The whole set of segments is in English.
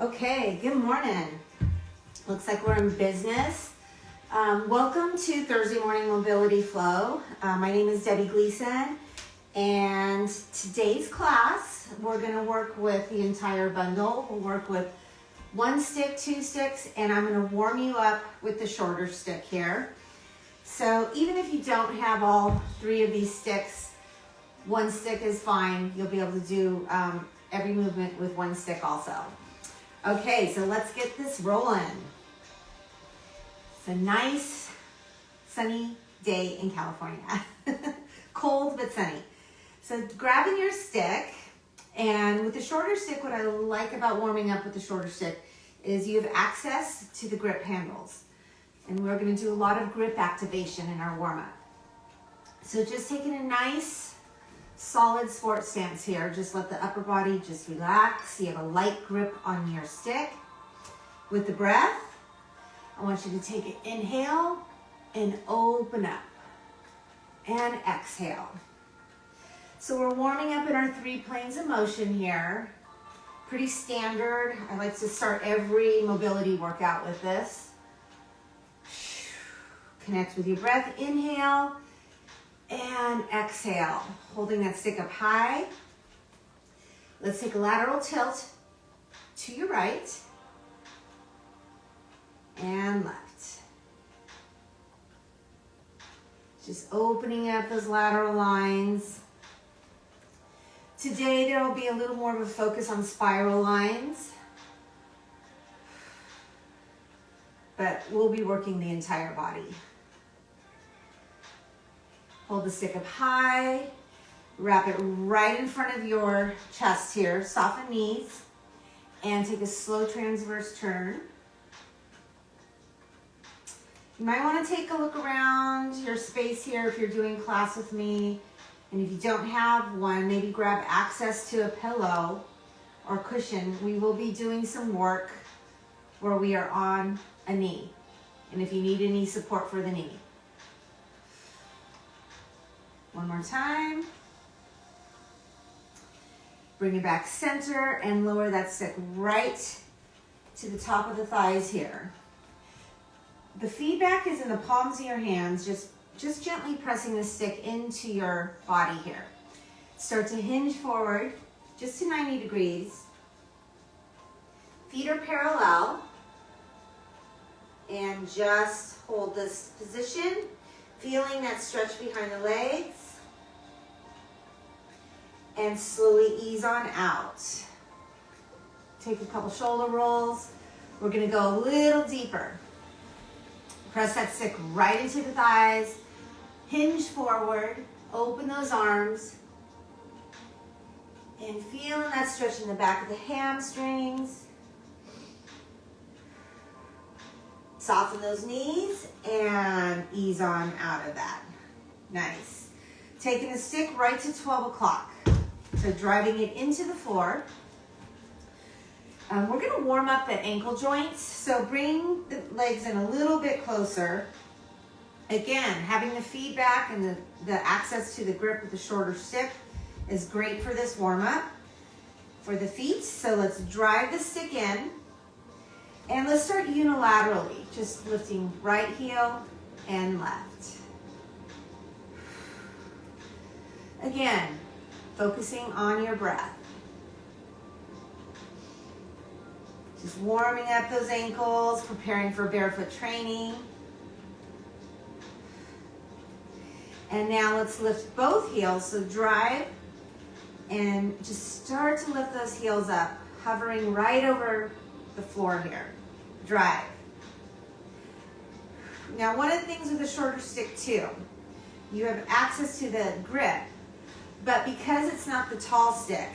Okay, good morning. Looks like we're in business. Welcome to Thursday Morning Mobility Flow. My name is Debbie Gleeson, and today's class, we're gonna work with the entire bundle. We'll work with 1 stick, 2 sticks, and I'm gonna warm you up with the shorter stick here. So even if you don't have all 3 of these sticks, 1 stick is fine. You'll be able to do every movement with 1 stick also. Okay, so let's get this rolling. It's a nice sunny day in California. Cold but sunny. So grabbing your stick, and with the shorter stick, what I like about warming up with the shorter stick is you have access to the grip handles. And we're gonna do a lot of grip activation in our warm up. So just taking a nice solid sports stance here. Just let the upper body just relax. You have a light grip on your stick. With the breath, I want you to take an inhale and open up. And exhale. So we're warming up in our 3 planes of motion here. Pretty standard. I like to start every mobility workout with this. Connect with your breath. Inhale. And exhale, holding that stick up high. Let's take a lateral tilt to your right and left. Just opening up those lateral lines. Today there will be a little more of a focus on spiral lines, but we'll be working the entire body. Hold the stick up high, wrap it right in front of your chest here, soften knees, and take a slow transverse turn. You might want to take a look around your space here if you're doing class with me, and if you don't have one, maybe grab access to a pillow or cushion. We will be doing some work where we are on a knee, and if you need any support for the knee. One more time. Bring it back center and lower that stick right to the top of the thighs here. The feedback is in the palms of your hands, just gently pressing the stick into your body here. Start to hinge forward, just to 90 degrees. Feet are parallel. And just hold this position, feeling that stretch behind the legs. And slowly ease on out. Take a couple shoulder rolls. We're gonna go a little deeper. Press that stick right into the thighs. Hinge forward, open those arms. And feeling that stretch in the back of the hamstrings. Soften those knees and ease on out of that. Nice. Taking the stick right to 12 o'clock. So driving it into the floor. We're going to warm up the ankle joints. So bring the legs in a little bit closer. Again, having the feedback and the access to the grip with the shorter stick is great for this warm up. For the feet, so let's drive the stick in. And let's start unilaterally, just lifting right heel and left. Again, focusing on your breath. Just warming up those ankles, preparing for barefoot training. And now let's lift both heels. So drive and just start to lift those heels up, hovering right over the floor here. Drive. Now, one of the things with a shorter stick too, you have access to the grip. But because it's not the tall stick,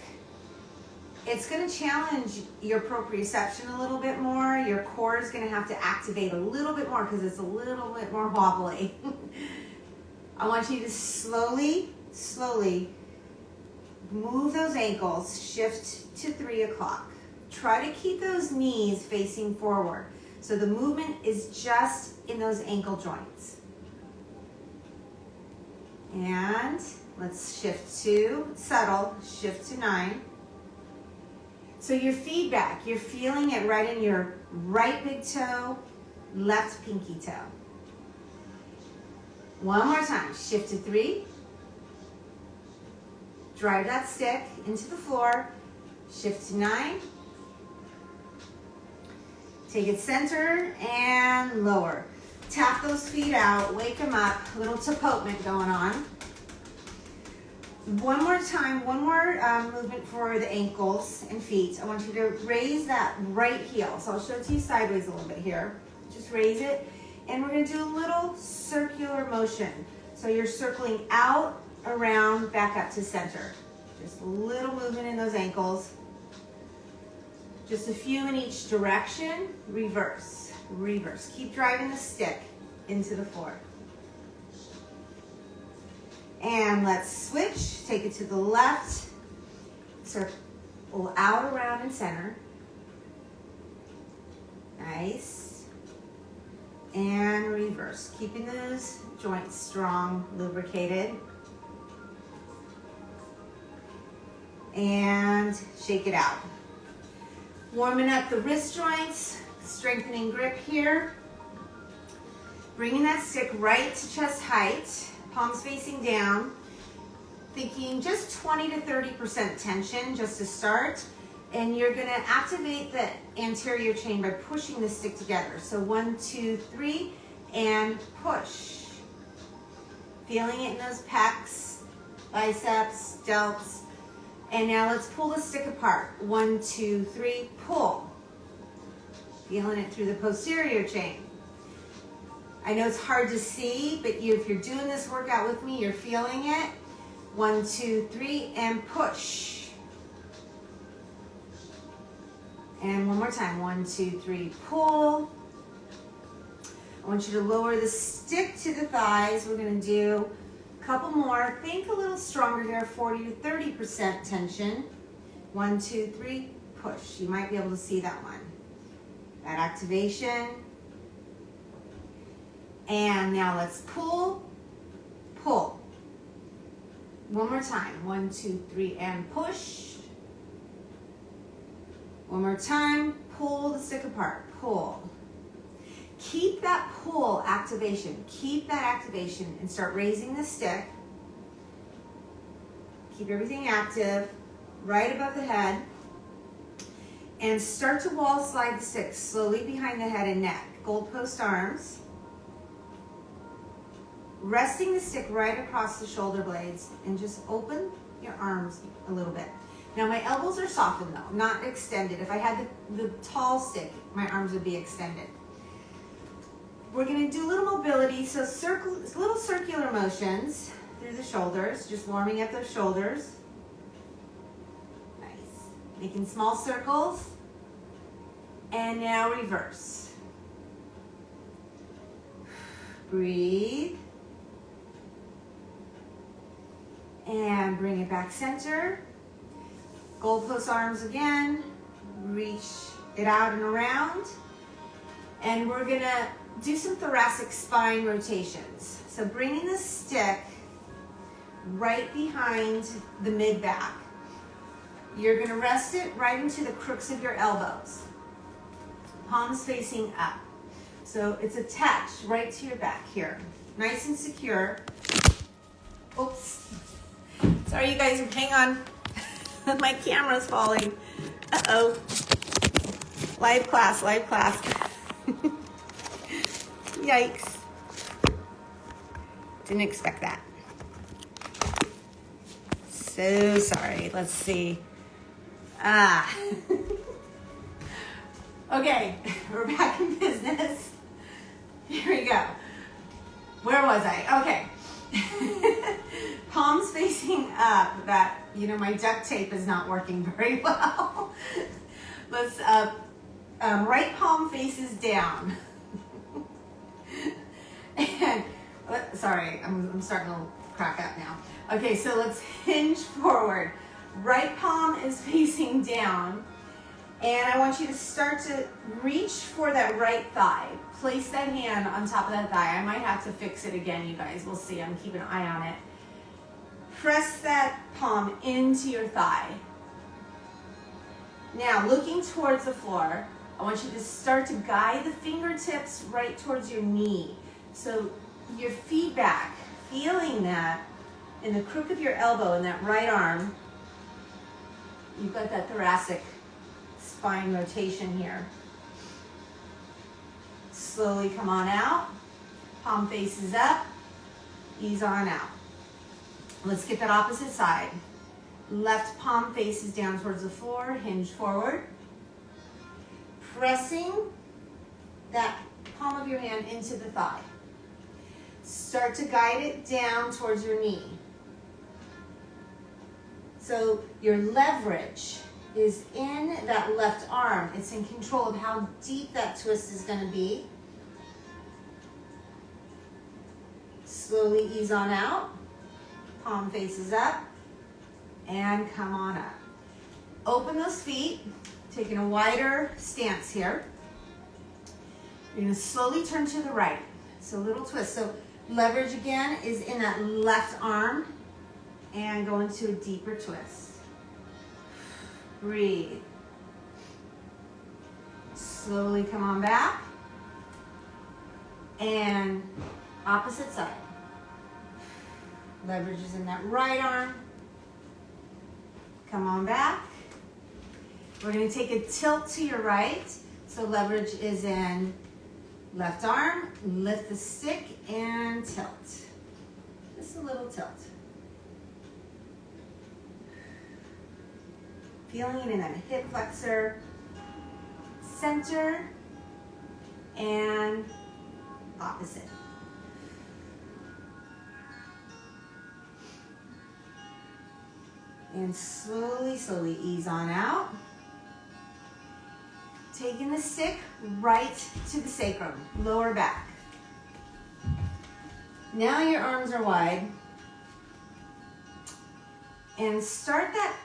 it's going to challenge your proprioception a little bit more. Your core is going to have to activate a little bit more because it's a little bit more wobbly. I want you to slowly move those ankles, shift to 3 o'clock. Try to keep those knees facing forward. So the movement is just in those ankle joints. And let's shift to, settle, shift to 9. So your feedback, you're feeling it right in your right big toe, left pinky toe. One more time, shift to 3. Drive that stick into the floor, shift to 9. Take it center and lower. Tap those feet out, wake them up, a little tapotement going on. One more time, one more movement for the ankles and feet. I want you to raise that right heel. So I'll show it to you sideways a little bit here. Just raise it. And we're gonna do a little circular motion. So you're circling out, around, back up to center. Just a little movement in those ankles. Just a few in each direction. Reverse, reverse. Keep driving the stick into the floor. And let's switch. Take it to the left. Circle out, around, and center. Nice. And reverse. Keeping those joints strong, lubricated. And shake it out. Warming up the wrist joints, strengthening grip here. Bringing that stick right to chest height, palms facing down. Thinking just 20 to 30% tension just to start. And you're gonna activate the anterior chain by pushing the stick together. So 1, 2, 3, and push. Feeling it in those pecs, biceps, delts. And now let's pull the stick apart. 1, 2, 3, pull. Feeling it through the posterior chain. I know it's hard to see, but if you're doing this workout with me, you're feeling it. 1, 2, 3, and push. And one more time. 1, 2, 3, pull. I want you to lower the stick to the thighs. We're gonna do couple more. Think a little stronger here, 40 to 30% tension. 1, 2, 3, push. You might be able to see that one. That activation. And now let's pull, pull. One more time. 1, 2, 3, and push. One more time. Pull the stick apart. Pull. Keep that pull activation. Keep that activation and start raising the stick. Keep everything active, right above the head. And start to wall slide the stick slowly behind the head and neck. Goalpost arms. Resting the stick right across the shoulder blades and just open your arms a little bit. Now my elbows are softened though, not extended. If I had the tall stick, my arms would be extended. We're gonna do a little mobility, so little circular motions through the shoulders, just warming up those shoulders. Nice. Making small circles. And now reverse. Breathe. And bring it back center. Goalpost arms again. Reach it out and around. And we're gonna do some thoracic spine rotations. So bringing the stick right behind the mid-back. You're gonna rest it right into the crooks of your elbows. Palms facing up. So it's attached right to your back here. Nice and secure. Oops. Sorry you guys, hang on. My camera's falling. Uh-oh. Live class, live class. Yikes. Didn't expect that. So sorry. Let's see. Okay, we're back in business. Here we go. Where was I? Okay. Palms facing up. That, my duct tape is not working very well. Let's, right palm faces down. And, sorry, I'm starting to crack up now. Okay, so let's hinge forward. Right palm is facing down. And I want you to start to reach for that right thigh. Place that hand on top of that thigh. I might have to fix it again, you guys. We'll see. I'm keeping an eye on it. Press that palm into your thigh. Now, looking towards the floor, I want you to start to guide the fingertips right towards your knee. So your feedback, feeling that in the crook of your elbow and that right arm, you've got that thoracic spine rotation here. Slowly come on out, palm faces up, ease on out. Let's get that opposite side. Left palm faces down towards the floor, hinge forward. Pressing that palm of your hand into the thigh. Start to guide it down towards your knee. So your leverage is in that left arm. It's in control of how deep that twist is going to be. Slowly ease on out. Palm faces up. And come on up. Open those feet. Taking a wider stance here. You're going to slowly turn to the right. So a little twist. So leverage again is in that left arm. And go into a deeper twist. Breathe. Slowly come on back. And opposite side. Leverage is in that right arm. Come on back. We're going to take a tilt to your right. So leverage is in left arm. Lift the stick and tilt. Just a little tilt. Feeling it in that hip flexor, center, and opposite. And slowly, slowly ease on out. Taking the stick right to the sacrum, lower back. Now your arms are wide. And start that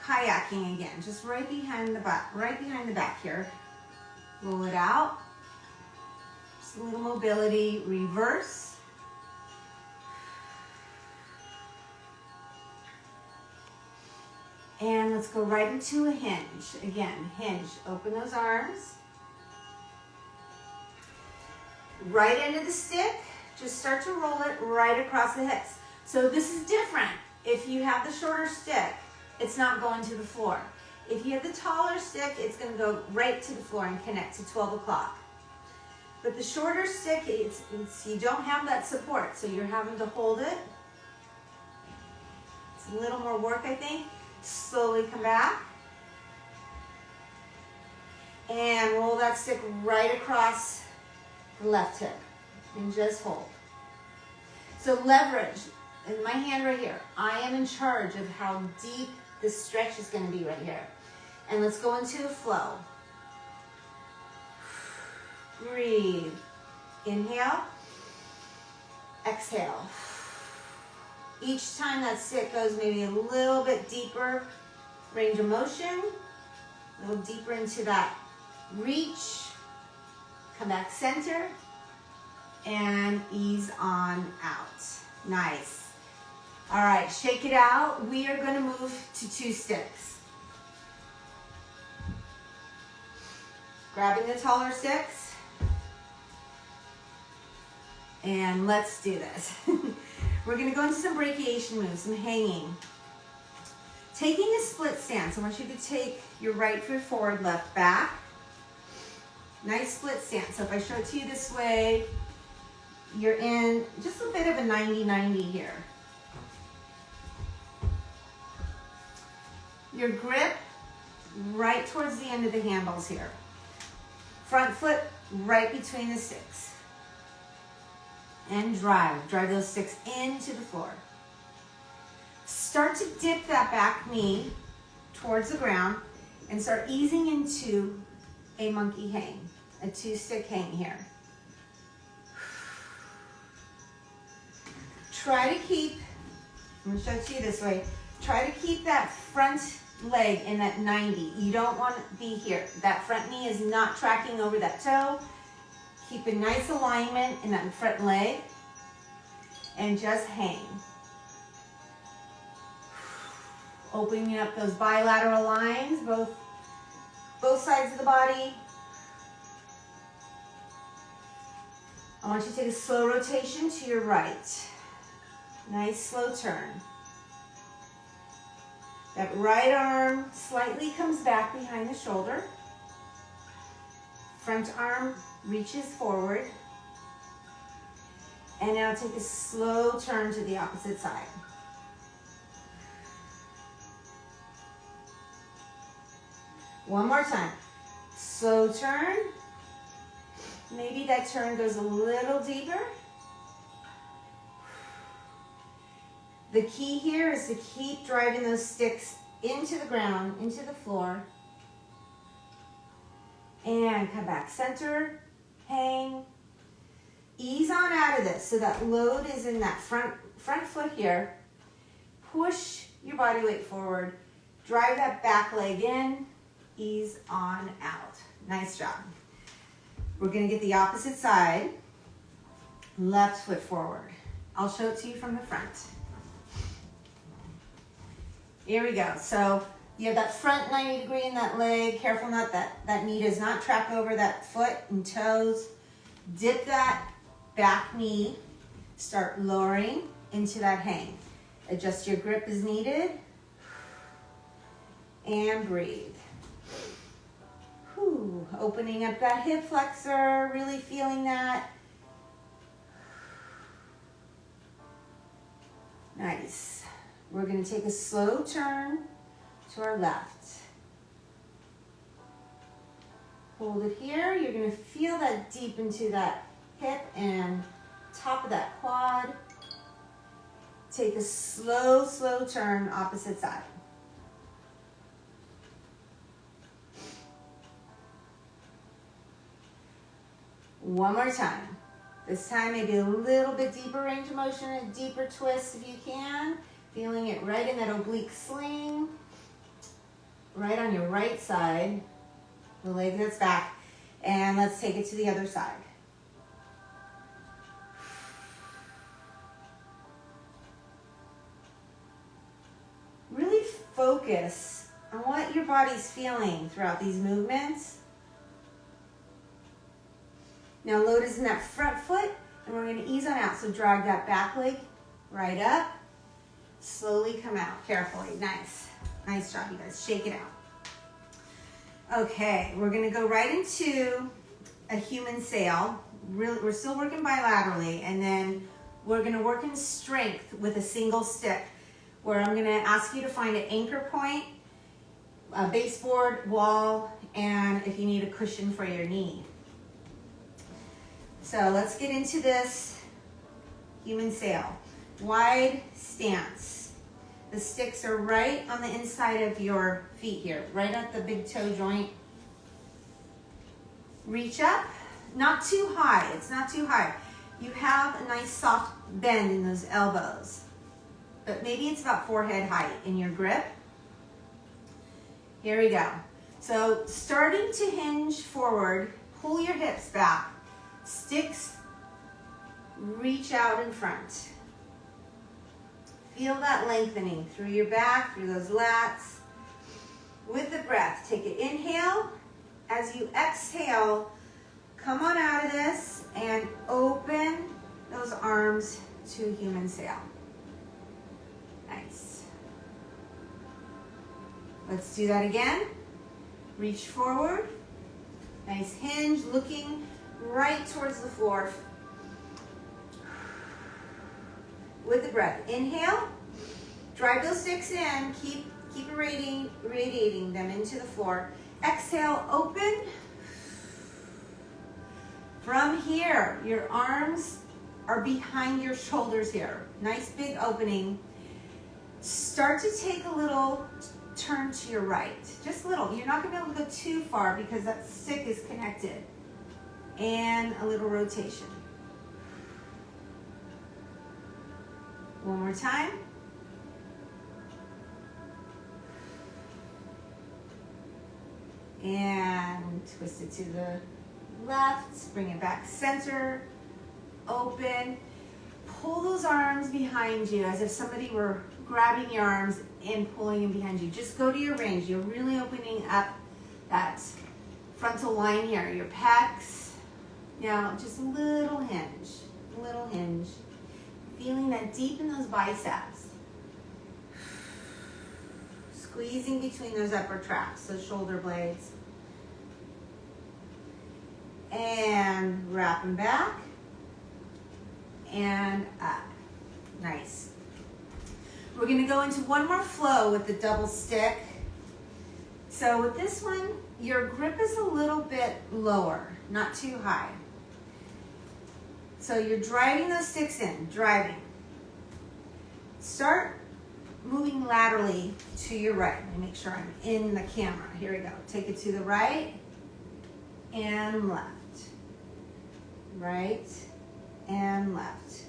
kayaking again, just right behind the back here. Roll it out. Just a little mobility, reverse. And let's go right into a hinge. Again, hinge, open those arms. Right end of the stick, just start to roll it right across the hips. So this is different. If you have the shorter stick, it's not going to the floor. If you have the taller stick, it's going to go right to the floor and connect to 12 o'clock. But the shorter stick, you don't have that support, so you're having to hold it. It's a little more work, I think. Slowly come back. And roll that stick right across the left hip. And just hold. So leverage, in my hand right here, I am in charge of how deep this stretch is going to be right here. And let's go into a flow. Breathe. Inhale. Exhale. Each time that stick goes maybe a little bit deeper range of motion, a little deeper into that reach. Come back center and ease on out. Nice. All right, shake it out. We are going to move to 2 sticks. Grabbing the taller sticks. And let's do this. We're going to go into some brachiation moves, some hanging. Taking a split stance, I want you to take your right foot forward, left back. Nice split stance. So if I show it to you this way, you're in just a bit of a 90-90 here. Your grip right towards the end of the handles here. Front foot right between the sticks. And drive those sticks into the floor. Start to dip that back knee towards the ground and start easing into a monkey hang, a 2-stick hang here. Try to keep, I'm going to show it to you this way, try to keep that front leg in that 90. You don't want to be here. That front knee is not tracking over that toe. Keep a nice alignment in that front leg and just hang. Opening up those bilateral lines, both both sides of the body. I want you to take a slow rotation to your right. Nice slow turn. That right arm slightly comes back behind the shoulder. Front arm reaches forward. And now take a slow turn to the opposite side. One more time. Slow turn. Maybe that turn goes a little deeper. The key here is to keep driving those sticks into the ground, into the floor. And come back. Center, hang. Ease on out of this so that load is in that front foot here. Push your body weight forward. Drive that back leg in. Ease on out. Nice job. We're going to get the opposite side. Left foot forward. I'll show it to you from the front. Here we go. So you have that front 90 degree in that leg. Careful not that knee does not track over that foot and toes. Dip that back knee. Start lowering into that hang. Adjust your grip as needed. And breathe. Whew. Opening up that hip flexor, really feeling that. Nice. We're going to take a slow turn to our left. Hold it here. You're going to feel that deep into that hip and top of that quad. Take a slow, slow turn opposite side. One more time. This time maybe a little bit deeper range of motion, a deeper twist if you can. Feeling it right in that oblique sling. Right on your right side. The leg that's back. And let's take it to the other side. Really focus on what your body's feeling throughout these movements. Now load is in that front foot, and we're going to ease on out. So drag that back leg right up. Slowly come out, carefully. Nice. Nice job, you guys. Shake it out. Okay, we're going to go right into a human sail. We're still working bilaterally, and then we're going to work in strength with a single stick, where I'm going to ask you to find an anchor point, a baseboard, wall, and if you need a cushion for your knee. So let's get into this human sail. Wide stance. The sticks are right on the inside of your feet here, right at the big toe joint. Reach up, not too high, it's not too high. You have a nice soft bend in those elbows, but maybe it's about forehead height in your grip. Here we go. So starting to hinge forward, pull your hips back. Sticks reach out in front. Feel that lengthening through your back, through those lats. With the breath, take an inhale. As you exhale, come on out of this and open those arms to human sail. Nice. Let's do that again. Reach forward. Nice hinge, looking right towards the floor. With the breath, inhale, drive those sticks in, keep radiating them into the floor. Exhale, open. From here, your arms are behind your shoulders here. Nice big opening. Start to take a little turn to your right, just a little. You're not going to be able to go too far because that stick is connected. And a little rotation. One more time. And twist it to the left, bring it back center, open. Pull those arms behind you as if somebody were grabbing your arms and pulling them behind you. Just go to your range. You're really opening up that frontal line here, your pecs. Now, just a little hinge, feeling that deep in those biceps. Squeezing between those upper traps, those shoulder blades. And wrapping back and up. Nice. We're going to go into one more flow with the double stick. So with this one, your grip is a little bit lower, not too high. So you're driving those sticks in, driving. Start moving laterally to your right. Let me make sure I'm in the camera. Here we go. Take it to the right and left. Right and left.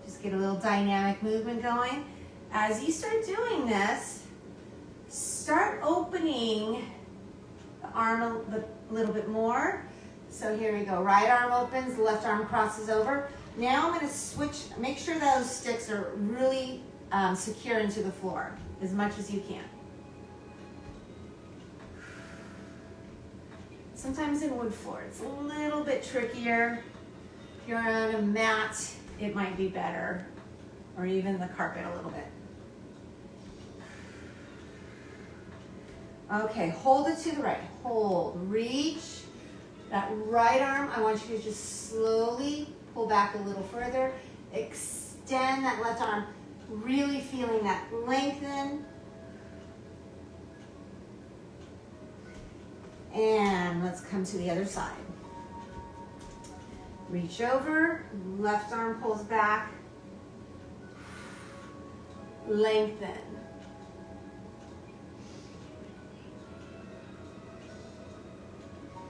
Just get a little dynamic movement going. As you start doing this, start opening the arm a little bit more. So here we go. Right arm opens, left arm crosses over. Now I'm going to switch, make sure those sticks are really secure into the floor as much as you can. Sometimes in wood floor, it's a little bit trickier. If you're on a mat, it might be better, or even the carpet a little bit. Okay, hold it to the right. Hold, reach. That right arm, I want you to just slowly pull back a little further. Extend that left arm, really feeling that lengthen. And let's come to the other side. Reach over, left arm pulls back. Lengthen.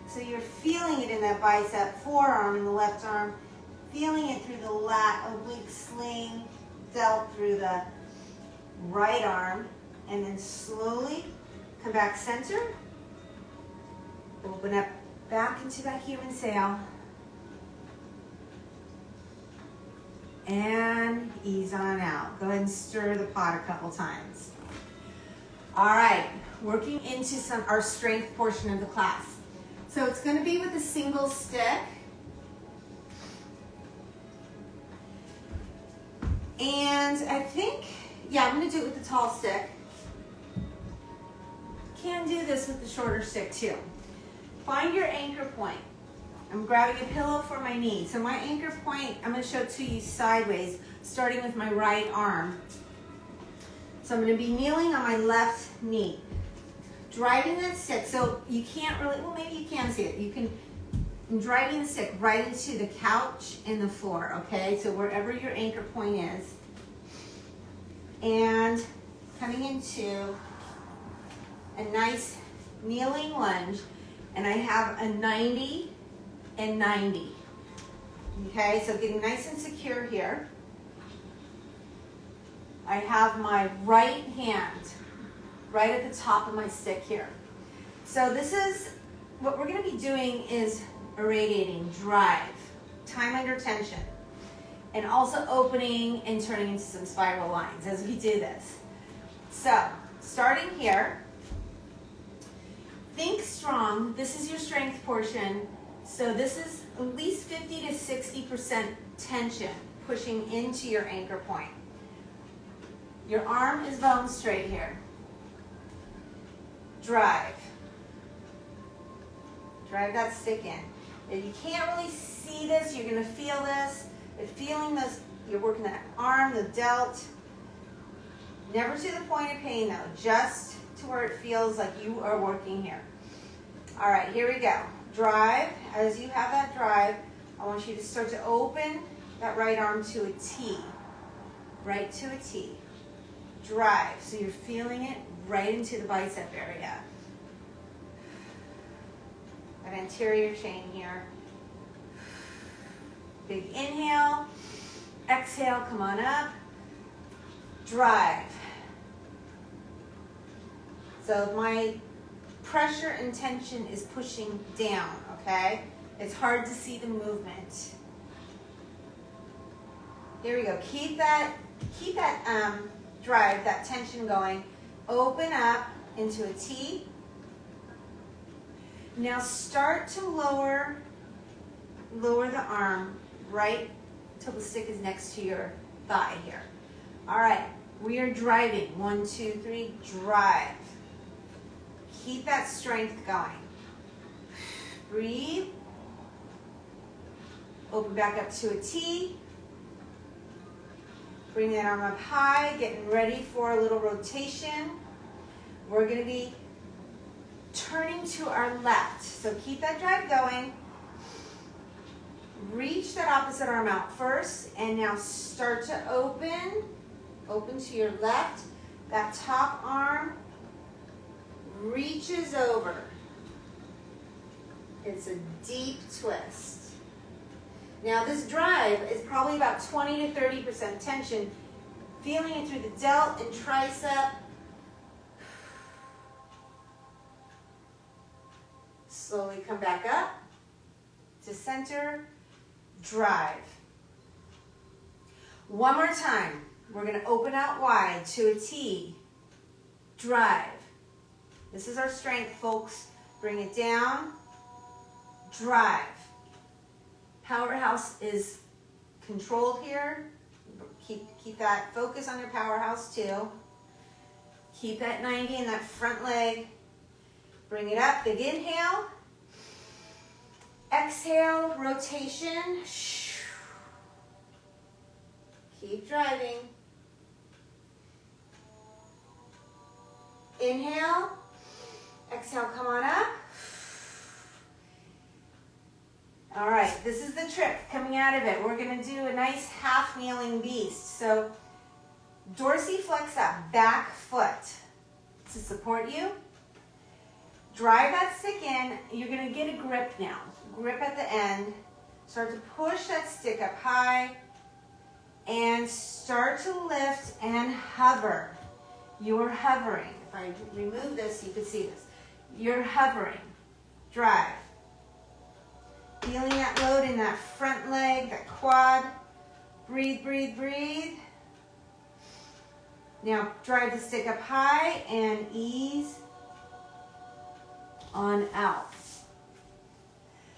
So you're feeling it in that bicep, forearm in the left arm, feeling it through the lat, oblique sling, delt through the right arm, and then slowly come back center. Open up back into that human sail. And ease on out. Go ahead and stir the pot a couple times. All right, working into our strength portion of the class. So it's going to be with a single stick. And I think, yeah, I'm going to do it with the tall stick. Can do this with the shorter stick too. Find your anchor point. I'm grabbing a pillow for my knee. So my anchor point, I'm going to show it to you sideways, starting with my right arm. So I'm going to be kneeling on my left knee. Driving that stick, so you can't really, well maybe you can see it. I'm driving the stick right into the couch and the floor, okay? So wherever your anchor point is. And coming into a nice kneeling lunge. And I have a 90 and 90. Okay, so getting nice and secure here. I have my right hand right at the top of my stick here. So this is, what we're going to be doing is irradiating, drive, time under tension, and also opening and turning into some spiral lines as we do this. So, starting here, think strong. This is your strength portion. So this is at least 50 to 60% tension pushing into your anchor point. Your arm is bone straight here. Drive. Drive that stick in. If you can't really see this, you're going to feel this. But feeling this, you're working that arm, the delt. Never to the point of pain though, just to where it feels like you are working here. All right, here we go. Drive. As you have that drive, I want you to start to open that right arm to a T. Right to a T. Drive. So you're feeling it right into the bicep area. That anterior chain here. Big inhale. Exhale, come on up. Drive. So my pressure and tension is pushing down, okay? It's hard to see the movement. Here we go. Keep that drive, that tension going. open up into a T. Now start to lower the arm right till the stick is next to your thigh here. All right, we are driving. 1, 2, 3, drive. Keep that strength going. Breathe. Open back up to a T. Bring that arm up high, getting ready for a little rotation. We're going to be turning to our left. So keep that drive going. Reach that opposite arm out first, and now start to open to your left. That top arm reaches over. It's a deep twist. Now this drive is probably about 20 to 30% tension, feeling it through the delt and tricep. Slowly come back up to center, drive. One more time. We're going to open out wide to a T, drive. This is our strength, folks. Bring it down, drive. Powerhouse is controlled here. Keep that focus on your powerhouse too. Keep that 90 in that front leg. Bring it up, big inhale. Exhale, rotation. Keep driving. Inhale. Exhale, come on up. All right, this is the trick coming out of it. We're going to do a nice half kneeling beast. So dorsiflex that back foot to support you. Drive that stick in. You're going to get a grip now. Grip at the end. Start to push that stick up high and start to lift and hover. You're hovering. If I remove this, you can see this. You're hovering. Drive. Feeling that load in that front leg, that quad. Breathe, breathe, breathe. Now drive the stick up high and ease on out.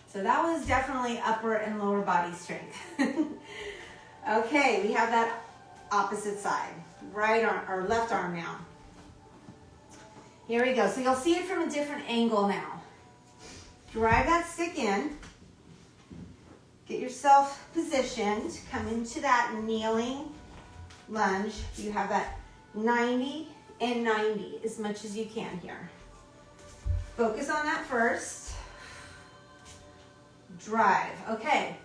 So that was definitely upper and lower body strength. Okay, we have that opposite side. Right arm, or left arm now. Here we go. So you'll see it from a different angle now. Drive that stick in. Get yourself positioned. Come into that kneeling lunge. You have that 90 and 90 as much as you can here. Focus on that first. Drive. Okay.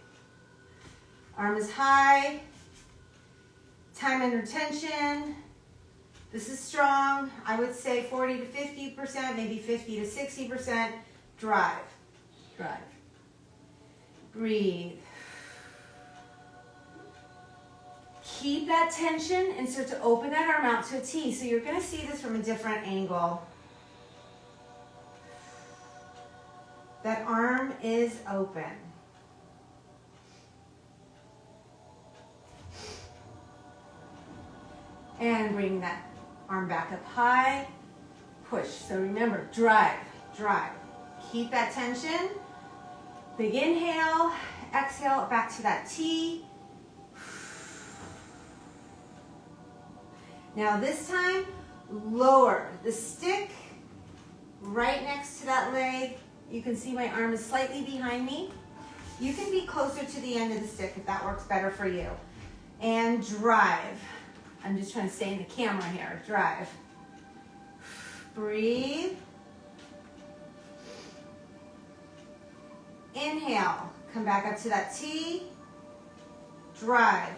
Arm is high. Time under tension. This is strong. I would say 40 to 50%, maybe 50 to 60%. Drive. Drive. Breathe. Keep that tension and start to open that arm out to a T. So you're going to see this from a different angle. That arm is open. And bring that arm back up high. Push. So remember, drive, drive. Keep that tension. Big inhale. Exhale, back to that T. Now this time, lower the stick right next to that leg. You can see my arm is slightly behind me. You can be closer to the end of the stick if that works better for you. And drive. I'm just trying to stay in the camera here. Drive. Breathe. Inhale. Come back up to that T. Drive.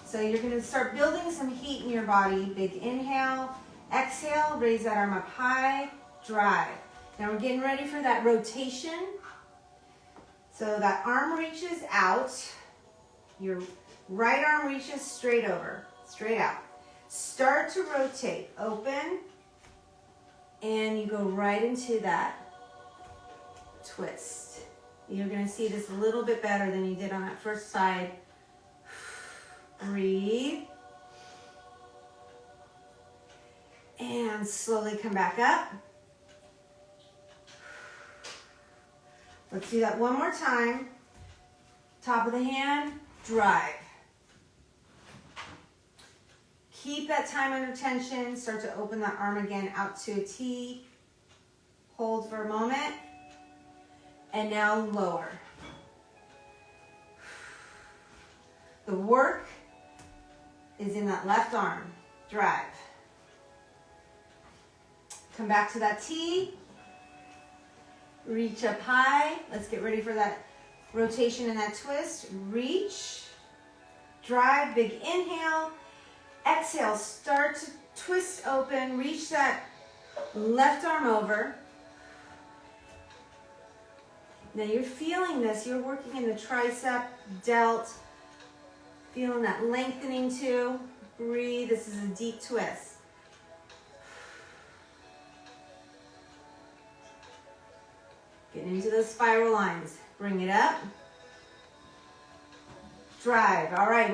So you're going to start building some heat in your body. Big inhale. Exhale. Raise that arm up high. Drive. Now we're getting ready for that rotation. So that arm reaches out. Your right arm reaches straight over, straight out. Start to rotate, open, and you go right into that twist. You're going to see this a little bit better than you did on that first side. Breathe. And slowly come back up. Let's do that one more time. Top of the hand, drive. Keep that time under tension. Start to open that arm again out to a T. Hold for a moment. And now lower. The work is in that left arm. Drive. Come back to that T. Reach up high. Let's get ready for that rotation and that twist. Reach. Drive. Big inhale. Exhale. Start to twist open. Reach that left arm over. Now you're feeling this. You're working in the tricep, delt. Feeling that lengthening too. Breathe. This is a deep twist. Get into those spiral lines. Bring it up. Drive. All right,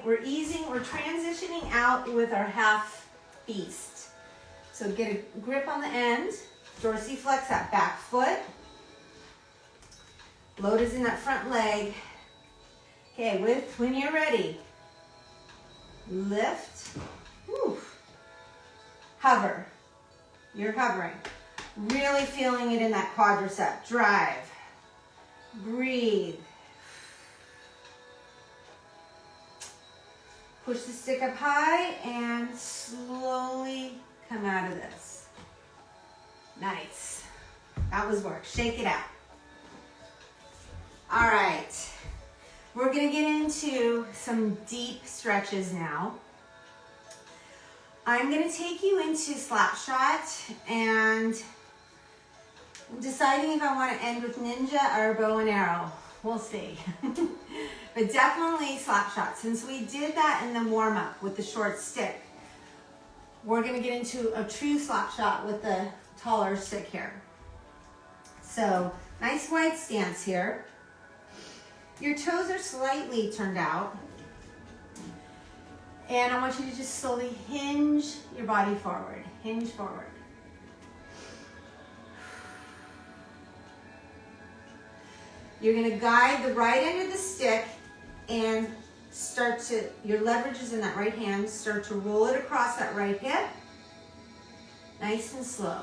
we're easing, we're transitioning out with our half beast. So get a grip on the end. Dorsiflex that back foot. Load is in that front leg. Okay, when you're ready, lift. Whew. Hover. You're hovering. Really feeling it in that quadricep. Drive. Breathe. Push the stick up high and slowly come out of this. Nice. That was work. Shake it out. All right. We're going to get into some deep stretches now. I'm going to take you into slap shot, and I'm deciding if I want to end with ninja or bow and arrow. We'll see. But definitely slap shot. Since we did that in the warm up with the short stick, we're going to get into a true slap shot with the taller stick here. So nice wide stance here. Your toes are slightly turned out. And I want you to just slowly hinge your body forward. Hinge forward. You're going to guide the right end of the stick and start to, your leverage is in that right hand, start to roll it across that right hip. Nice and slow.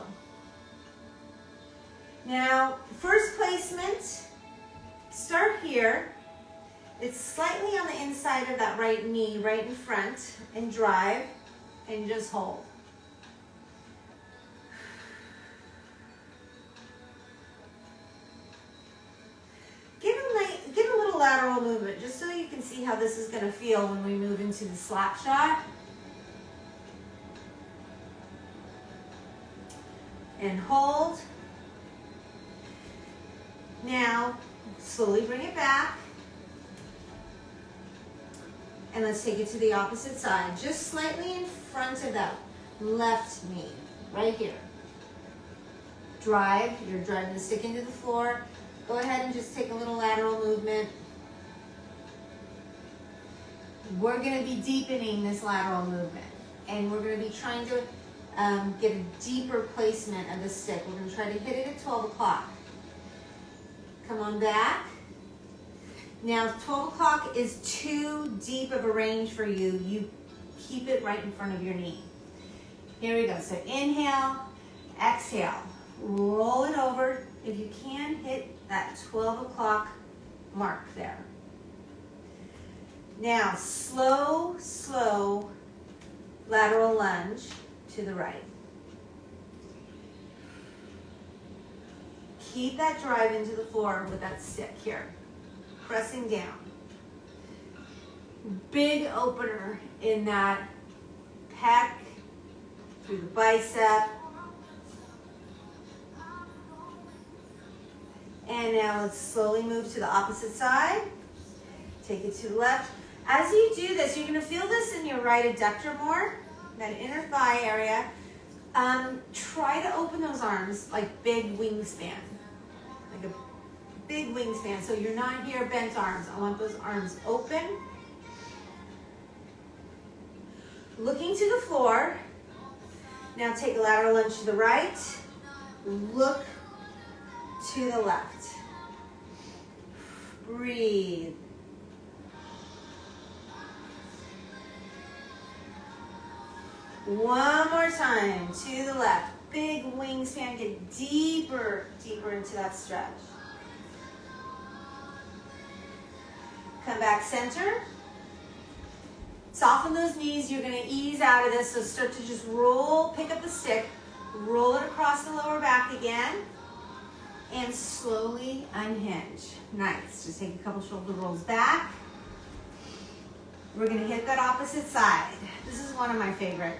Now, first placement, start here. It's slightly on the inside of that right knee, right in front, and drive, and just hold. Give a little lateral movement, just so you can see how this is going to feel when we move into the slap shot. And hold. Now, slowly bring it back. And let's take it to the opposite side, just slightly in front of that left knee, right here. Drive, you're driving the stick into the floor. Go ahead and just take a little lateral movement. We're going to be deepening this lateral movement, and we're going to be trying to get a deeper placement of the stick. We're going to try to hit it at 12 o'clock. Come on back. Now, 12 o'clock is too deep of a range for you. You keep it right in front of your knee. Here we go. So inhale, exhale. Roll it over. If you can, hit that 12 o'clock mark there. Now, slow, slow lateral lunge to the right. Keep that drive into the floor with that stick here. Pressing down. Big opener in that pec, through the bicep. And now let's slowly move to the opposite side. Take it to the left. As you do this, you're going to feel this in your right adductor more, that inner thigh area. Try to open those arms like big wingspan. Like a big wingspan. So you're not here bent arms. I want those arms open. Looking to the floor. Now take a lateral lunge to the right, look to the left. Breathe. One more time, to the left. Big wingspan, get deeper, deeper into that stretch. Come back center. Soften those knees, you're gonna ease out of this, so start to just roll, pick up the stick, roll it across the lower back again, and slowly unhinge. Nice, just take a couple shoulder rolls back. We're gonna hit that opposite side. This is one of my favorite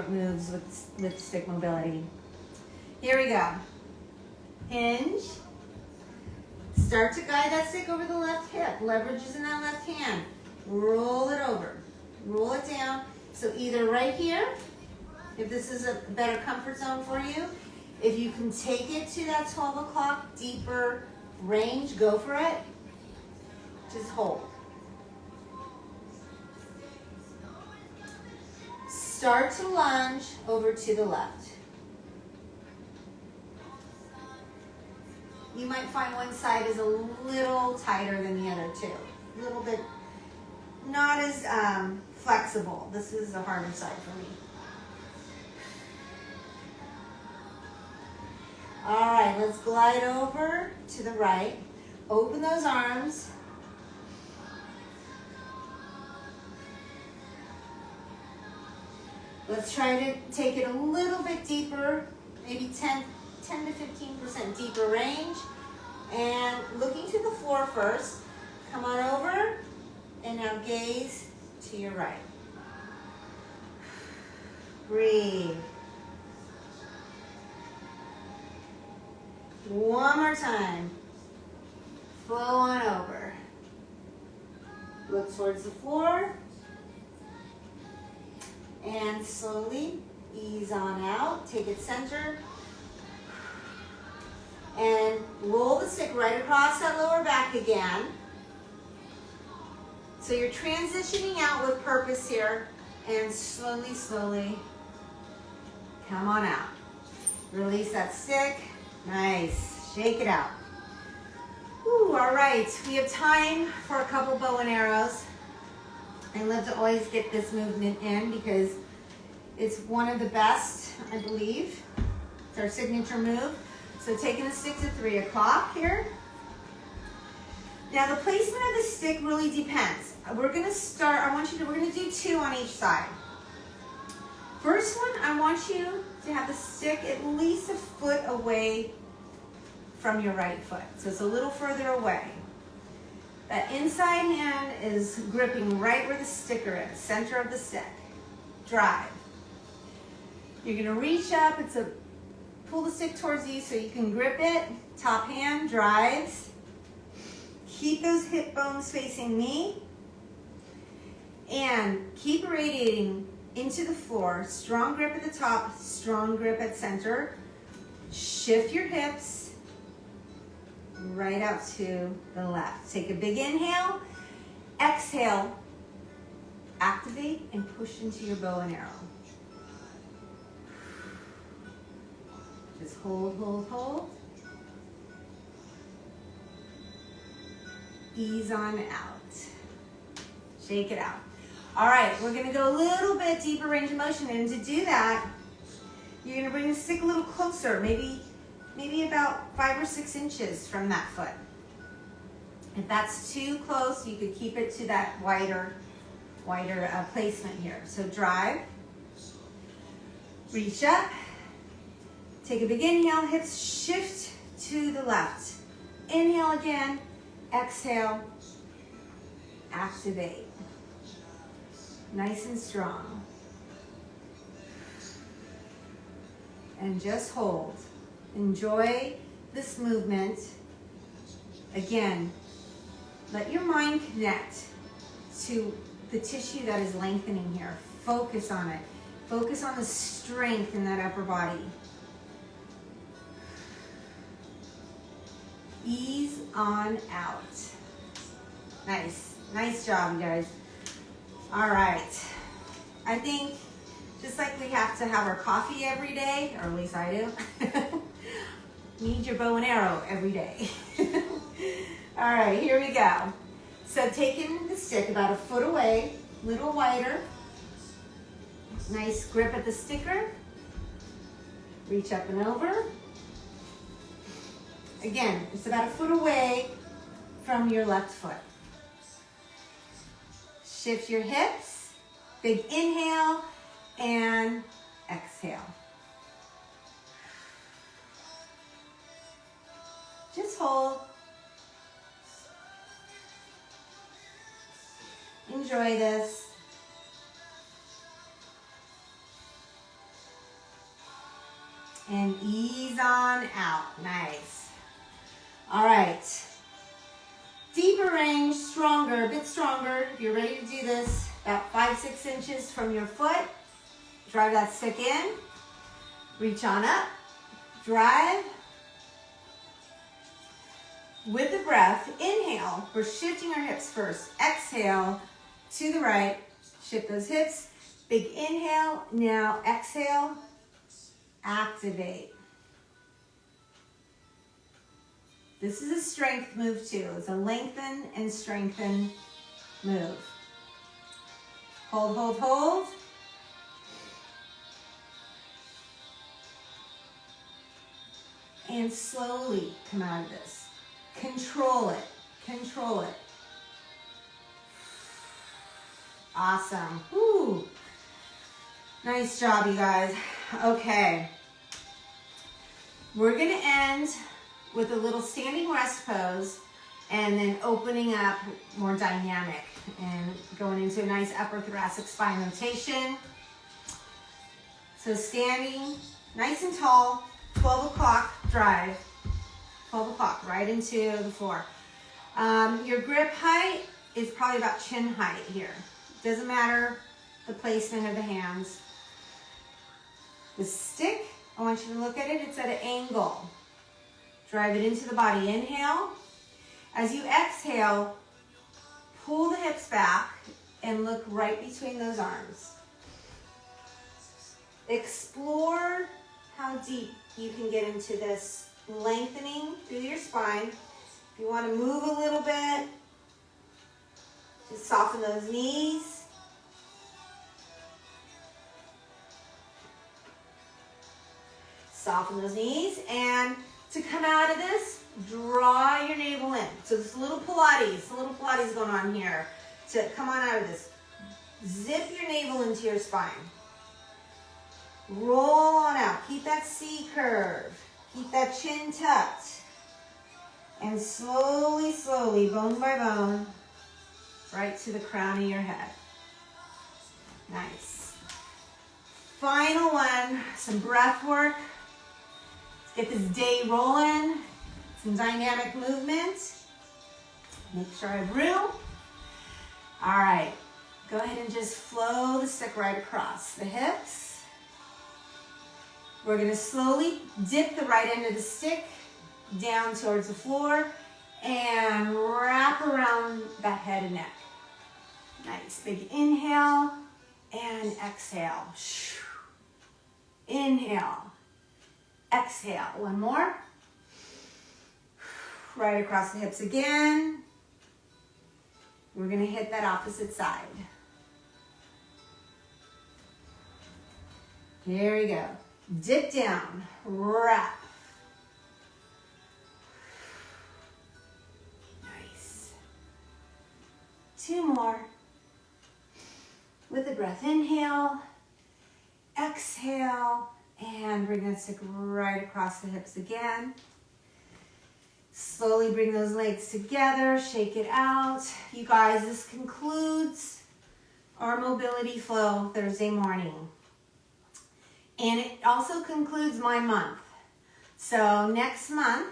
moves with stick mobility. Here we go. Hinge. Start to guide that stick over the left hip. Leverage is in that left hand. Roll it over. Roll it down. So either right here, if this is a better comfort zone for you, if you can take it to that 12 o'clock deeper range, go for it. Just hold. Start to lunge over to the left. You might find one side is a little tighter than the other too. A little bit, not as flexible. This is the harder side for me. All right, let's glide over to the right. Open those arms. Let's try to take it a little bit deeper, maybe 10 to 15% deeper range. And looking to the floor first. Come on over, and now gaze to your right. Breathe. One more time. Flow on over. Look towards the floor. And slowly ease on out. Take it center. And roll the stick right across that lower back again. So you're transitioning out with purpose here. And slowly, slowly come on out. Release that stick. Nice. Shake it out. Ooh, all right. We have time for a couple bow and arrows. I love to always get this movement in because it's one of the best, I believe. It's our signature move. So taking the stick to 3 o'clock here. Now the placement of the stick really depends. We're gonna start, we're gonna do 2 on each side. First one, I want you to have the stick at least a foot away from your right foot. So it's a little further away. That inside hand is gripping right where the sticker is, center of the stick. Drive. You're gonna reach up, pull the stick towards you so you can grip it. Top hand drives. Keep those hip bones facing me. And keep radiating into the floor. Strong grip at the top, strong grip at center. Shift your hips right out to the left. Take a big inhale. Exhale. Activate and push into your bow and arrow. Just hold, hold, hold. Ease on out. Shake it out. All right, we're gonna go a little bit deeper range of motion, and to do that, you're gonna bring the stick a little closer, maybe about 5 or 6 inches from that foot. If that's too close, you could keep it to that wider placement here. So drive, reach up, take a big inhale, hips shift to the left. Inhale again, exhale, activate. Nice and strong. And just hold. Enjoy this movement. Again, let your mind connect to the tissue that is lengthening here. Focus on it. Focus on the strength in that upper body. Ease on out. Nice. Nice job, you guys. All right. I think Just like we have to have our coffee every day, or at least I do. You need your bow and arrow every day. All right, here we go. So taking the stick about a foot away, a little wider. Nice grip at the sticker. Reach up and over. Again, it's about a foot away from your left foot. Shift your hips. Big inhale and exhale. Just hold. Enjoy this. And ease on out. Nice. All right. Deeper range, stronger, a bit stronger. If you're ready to do this, about 5-6 inches from your foot. Drive that stick in. Reach on up. Drive. With the breath, inhale. We're shifting our hips first. Exhale to the right. Shift those hips. Big inhale. Now exhale. Activate. This is a strength move too. It's a lengthen and strengthen move. Hold, hold, hold. And slowly come out of this. Control it. Control it. Awesome. Woo. Nice job, you guys. Okay. We're going to end with a little standing rest pose and then opening up more dynamic and going into a nice upper thoracic spine rotation. So standing nice and tall, 12 o'clock drive. 12 o'clock, right into the floor. Your grip height is probably about chin height here. Doesn't matter the placement of the hands. The stick, I want you to look at it, it's at an angle. Drive it into the body, inhale. As you exhale, pull the hips back and look right between those arms. Explore how deep you can get into this lengthening through your spine. If you want to move a little bit, just soften those knees. Soften those knees, and to come out of this, draw your navel in. So this little Pilates going on here. To come on out of this. Zip your navel into your spine. Roll on out. Keep that C curve. Keep that chin tucked. And slowly, slowly, bone by bone, right to the crown of your head. Nice. Final one, some breath work. Let's get this day rolling. Some dynamic movement. Make sure I have room. All right. Go ahead and just flow the stick right across the hips. We're going to slowly dip the right end of the stick down towards the floor and wrap around that head and neck. Nice. Big inhale and exhale. Inhale. Exhale. One more. Right across the hips again. We're going to hit that opposite side. Here we go. Dip down. Wrap. Nice. Two more. With the breath, inhale. Exhale. And bring that stick right across the hips again. Slowly bring those legs together, shake it out. You guys, this concludes our mobility flow Thursday morning. And it also concludes my month. So next month,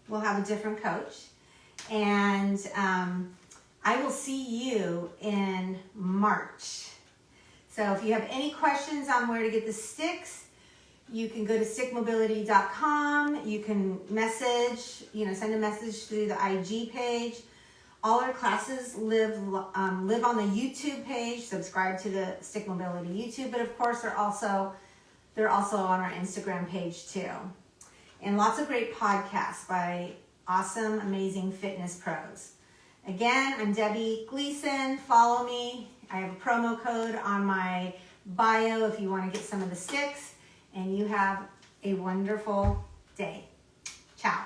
we'll have a different coach. And I will see you in March. So if you have any questions on where to get the sticks, you can go to stickmobility.com. You can message, send a message through the IG page. All our classes live on the YouTube page. Subscribe to the Stick Mobility YouTube, but of course they're also on our Instagram page too. And lots of great podcasts by awesome, amazing fitness pros. Again, I'm Debbie Gleeson. Follow me. I have a promo code on my bio if you want to get some of the sticks. And you have a wonderful day. Ciao.